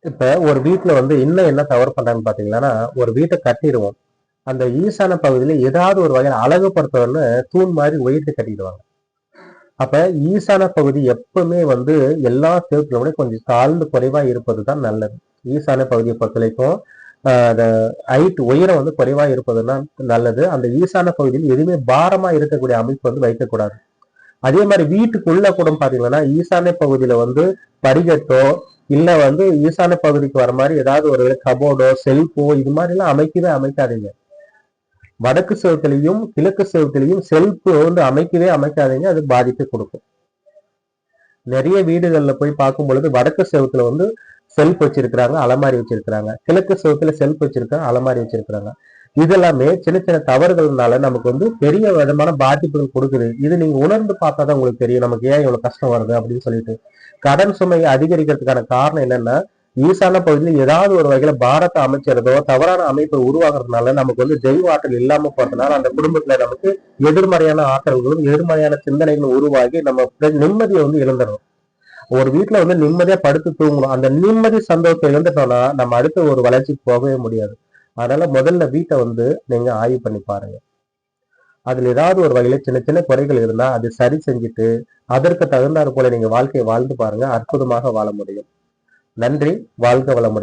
இப்ப ஒரு வீட்டுல இன்னும் என்ன தவறு பண்றாங்கன்னு பாத்தீங்கன்னா, ஒரு வீட்டை கட்டிடுவோம். அந்த ஈசான பகுதியில ஏதாவது ஒரு வகையில அழகுபடுத்தணும்னு தூண் மாதிரி உயர்த்தி கட்டிடுவாங்க. அப்ப ஈசான பகுதி எப்பவுமே எல்லா செவுத்துல விட கொஞ்சம் தாழ்ந்து குறைவா இருப்பதுதான் நல்லது. ஈசான பகுதியை பொறுத்த வரைக்கும் அந்த ஹைட் உயரம் குறைவா இருப்பதுதான் நல்லது. அந்த ஈசான பகுதியில் எதுவுமே பாரமா இருக்கக்கூடிய அமைப்பு வைக்கக்கூடாது. அதே மாதிரி வீட்டுக்குள்ள கூட பாத்தீங்கன்னா ஈசான பகுதியில படிக்கட்டோ இல்ல ஈசான பகுதிக்கு வர மாதிரி ஏதாவது ஒரு கபோர்டோ செல்ஃபோ இது மாதிரி எல்லாம் அமைக்கவே அமைக்காதீங்க. வடக்கு செவத்திலையும் கிழக்கு செவத்திலையும் செல்ஃப் அமைக்கவே அமைக்காதீங்க. அது பாதிப்பை கொடுக்கும். நிறைய வீடுகள்ல போய் பார்க்கும் பொழுது வடக்கு செவத்துல செல்ஃப் வச்சிருக்கிறாங்க, அலமாரி வச்சிருக்கிறாங்க. கிழக்கு செவத்துல செல்ஃப் வச்சிருக்காங்க, அலமாரி வச்சிருக்கிறாங்க. இதெல்லாமே சின்ன சின்ன தவறுகள்னால நமக்கு பெரிய விதமான பாதிப்புகள் கொடுக்குது. இது நீங்க உணர்ந்து பார்த்தாதான் உங்களுக்கு தெரியும் நமக்கு ஏன் இவ்வளவு கஷ்டம் வருது அப்படின்னு சொல்லிட்டு. கடன் சுமை அதிகரிக்கிறதுக்கான காரணம் என்னன்னா, ஈசான பகுதியில் ஏதாவது ஒரு வகையில பாரத்தை அமைச்சறதோ தவறான அமைப்பை உருவாக்குறதுனால நமக்கு தெய்வ ஆற்றல் இல்லாம போறதுனால அந்த குடும்பத்துல நமக்கு எதிர்மறையான ஆற்றல்களும் எதிர்மறையான சிந்தனைகளும் உருவாகி நம்ம நிம்மதியை இழந்துடும். ஒரு வீட்டுல நிம்மதியா படுத்து தூங்கணும். அந்த நிம்மதி சந்தோஷத்தை இழந்துட்டோம்னா நம்ம அடுத்த ஒரு வளர்ச்சிக்கு போகவே முடியாது. அதனால முதல்ல வீட்டை நீங்க ஆய்வு பண்ணி பாருங்க. அதுல ஏதாவது ஒரு வகையில சின்ன சின்ன குறைகள் இருந்தா அது சரி செஞ்சுட்டு அதற்கு தகுந்தாற் போல நீங்க வாழ்க்கையை வாழ்ந்து பாருங்க. அற்புதமாக வாழ முடியும். நன்றி. வாழ்க வளமுடன்.